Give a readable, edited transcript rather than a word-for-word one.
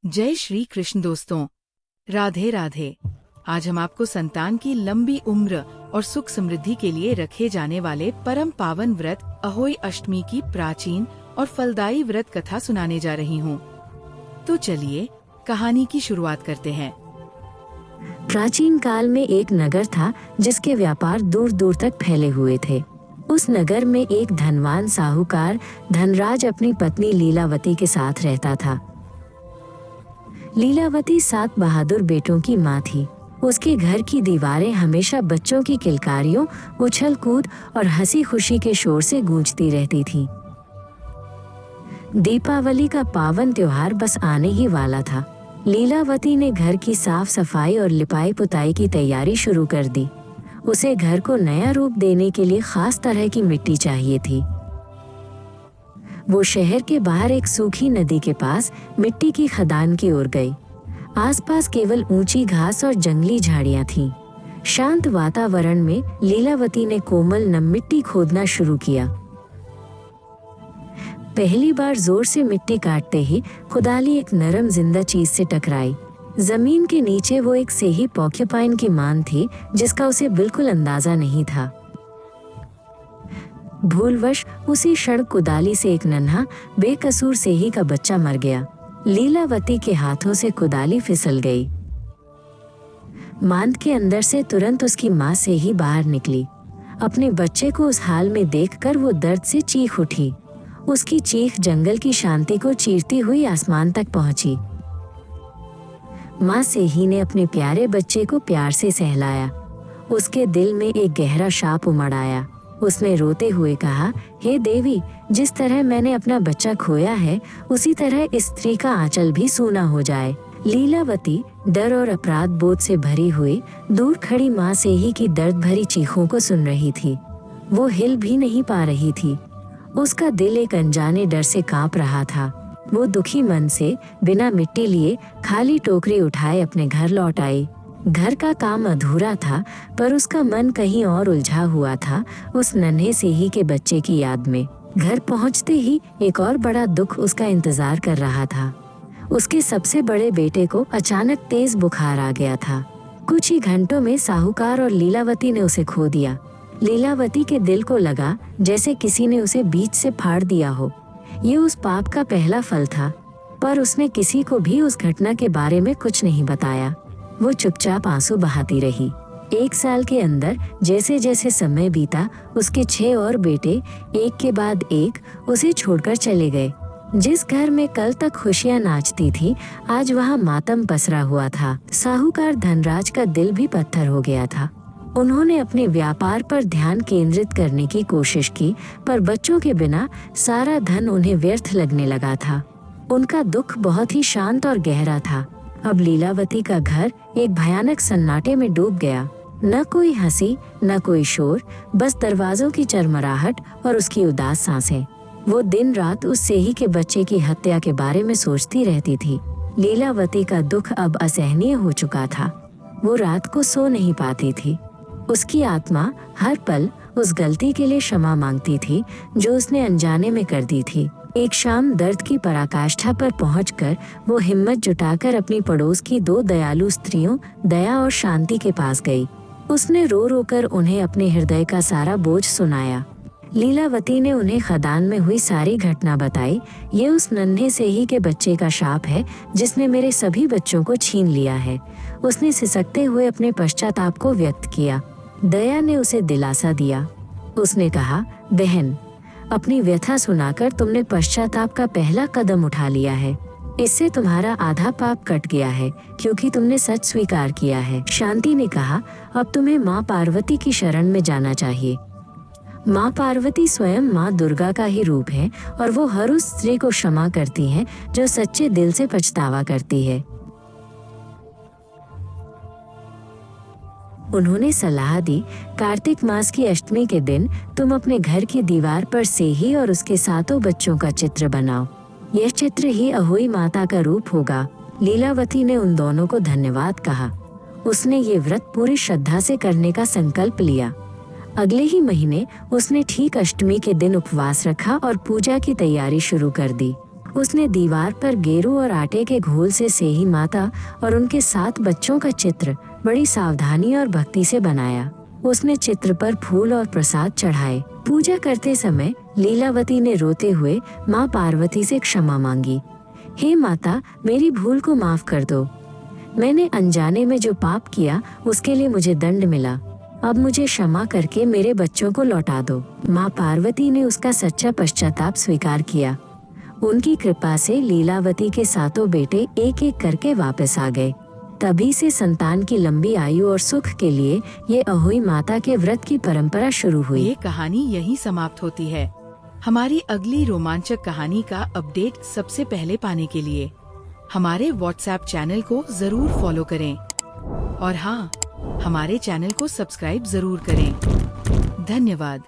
जय श्री कृष्ण दोस्तों, राधे राधे। आज हम आपको संतान की लंबी उम्र और सुख समृद्धि के लिए रखे जाने वाले परम पावन व्रत अहोई अष्टमी की प्राचीन और फलदायी व्रत कथा सुनाने जा रही हूँ। तो चलिए कहानी की शुरुआत करते हैं। प्राचीन काल में एक नगर था जिसके व्यापार दूर दूर तक फैले हुए थे। उस नगर में एक धनवान साहूकार धनराज अपनी पत्नी लीलावती के साथ रहता था। लीलावती 7 बहादुर बेटों की माँ थी। उसके घर की दीवारें हमेशा बच्चों की किलकारियों, उछल कूद और हंसी खुशी के शोर से गूंजती रहती थीं। दीपावली का पावन त्योहार बस आने ही वाला था। लीलावती ने घर की साफ सफाई और लिपाई पुताई की तैयारी शुरू कर दी। उसे घर को नया रूप देने के लिए खास तरह की मिट्टी चाहिए थी। वो शहर के बाहर एक सूखी नदी के पास मिट्टी की खदान की ओर गई। आसपास केवल ऊंची घास और जंगली झाड़ियां थीं। शांत वातावरण में लीलावती ने कोमल नम मिट्टी खोदना शुरू किया। पहली बार जोर से मिट्टी काटते ही खुदाली एक नरम जिंदा चीज से टकराई। जमीन के नीचे वो एक सेही पॉर्क्यूपाइन की मान थी जिसका उसे बिल्कुल अंदाजा नहीं था। भूलवश उसी क्षण कुदाली से एक नन्हा बेकसूर सेही का बच्चा मर गया। लीलावती के हाथों से कुदाली फिसल गई। मांद के अंदर से तुरंत उसकी माँ सेही बाहर निकली। अपने बच्चे को उस हाल में देखकर वो दर्द से चीख उठी। उसकी चीख जंगल की शांति को चीरती हुई आसमान तक पहुंची। माँ सेही ने अपने प्यारे बच्चे को प्यार से सहलाया। उसके दिल में एक गहरा शाप उमड़ आया। उसने रोते हुए कहा, हे देवी, जिस तरह मैंने अपना बच्चा खोया है उसी तरह इस स्त्री का आंचल भी सूना हो जाए। लीलावती डर और अपराध बोध से भरी हुई दूर खड़ी माँ सेही की दर्द भरी चीखों को सुन रही थी। वो हिल भी नहीं पा रही थी। उसका दिल एक अनजाने डर से कांप रहा था। वो दुखी मन से बिना मिट्टी लिए खाली टोकरी उठाए अपने घर लौट आई। घर का काम अधूरा था पर उसका मन कहीं और उलझा हुआ था, उस नन्हे सेही के बच्चे की याद में। घर पहुंचते ही एक और बड़ा दुख उसका इंतजार कर रहा था। उसके सबसे बड़े बेटे को अचानक तेज बुखार आ गया था। कुछ ही घंटों में साहूकार और लीलावती ने उसे खो दिया। लीलावती के दिल को लगा जैसे किसी ने उसे बीच से फाड़ दिया हो। ये उस पाप का पहला फल था, पर उसने किसी को भी उस घटना के बारे में कुछ नहीं बताया। वो चुपचाप आंसू बहाती रही। 1 साल के अंदर जैसे जैसे समय बीता, उसके 6 और बेटे एक के बाद एक उसे छोड़कर चले गए। जिस घर में कल तक खुशियां नाचती थी, आज वहां मातम पसरा हुआ था। साहूकार धनराज का दिल भी पत्थर हो गया था। उन्होंने अपने व्यापार पर ध्यान केंद्रित करने की कोशिश की, पर बच्चों के बिना सारा धन उन्हें व्यर्थ लगने लगा था। उनका दुख बहुत ही शांत और गहरा था। अब लीलावती का घर एक भयानक सन्नाटे में डूब गया। न कोई हंसी, न कोई शोर, बस दरवाजों की चरमराहट और उसकी उदास सांसें। वो दिन रात उस सेही के बच्चे की हत्या के बारे में सोचती रहती थी। लीलावती का दुख अब असहनीय हो चुका था। वो रात को सो नहीं पाती थी। उसकी आत्मा हर पल उस गलती के लिए क्षमा मांगती थी जो उसने अनजाने में कर दी थी। एक शाम दर्द की पराकाष्ठा पर पहुंचकर वो हिम्मत जुटाकर अपनी पड़ोस की 2 दयालु स्त्रियों दया और शांति के पास गई। उसने रो रो कर उन्हें अपने हृदय का सारा बोझ सुनाया। लीलावती ने उन्हें खदान में हुई सारी घटना बताई। ये उस नन्हे सेही के बच्चे का शाप है जिसने मेरे सभी बच्चों को छीन लिया है। उसने सिसकते हुए अपने पश्चाताप को व्यक्त किया। दया ने उसे दिलासा दिया। उसने कहा, बहन, अपनी व्यथा सुनाकर तुमने पश्चाताप का पहला कदम उठा लिया है। इससे तुम्हारा आधा पाप कट गया है क्योंकि तुमने सच स्वीकार किया है। शांति ने कहा, अब तुम्हें माँ पार्वती की शरण में जाना चाहिए। माँ पार्वती स्वयं माँ दुर्गा का ही रूप है और वो हर उस स्त्री को क्षमा करती हैं जो सच्चे दिल से पछतावा करती है। उन्होंने सलाह दी, कार्तिक मास की अष्टमी के दिन तुम अपने घर की दीवार पर सेही और उसके 7 बच्चों का चित्र बनाओ। यह चित्र ही अहोई माता का रूप होगा। लीलावती ने उन दोनों को धन्यवाद कहा। उसने ये व्रत पूरी श्रद्धा से करने का संकल्प लिया। अगले ही महीने उसने ठीक अष्टमी के दिन उपवास रखा और पूजा की तैयारी शुरू कर दी। उसने दीवार पर गेरू और आटे के घोल से सेही माता और उनके 7 बच्चों का चित्र बड़ी सावधानी और भक्ति से बनाया। उसने चित्र पर फूल और प्रसाद चढ़ाए। पूजा करते समय लीलावती ने रोते हुए माँ पार्वती से क्षमा मांगी। हे माता, मेरी भूल को माफ कर दो। मैंने अनजाने में जो पाप किया उसके लिए मुझे दंड मिला। अब मुझे क्षमा करके मेरे बच्चों को लौटा दो। माँ पार्वती ने उसका सच्चा पश्चाताप स्वीकार किया। उनकी कृपा से लीलावती के 7 बेटे एक एक करके वापस आ गए। तभी से संतान की लंबी आयु और सुख के लिए ये अहोई माता के व्रत की परंपरा शुरू हुई। ये कहानी यहीं समाप्त होती है। हमारी अगली रोमांचक कहानी का अपडेट सबसे पहले पाने के लिए हमारे व्हाट्सएप चैनल को जरूर फॉलो करें और हाँ, हमारे चैनल को सब्सक्राइब जरूर करें। धन्यवाद।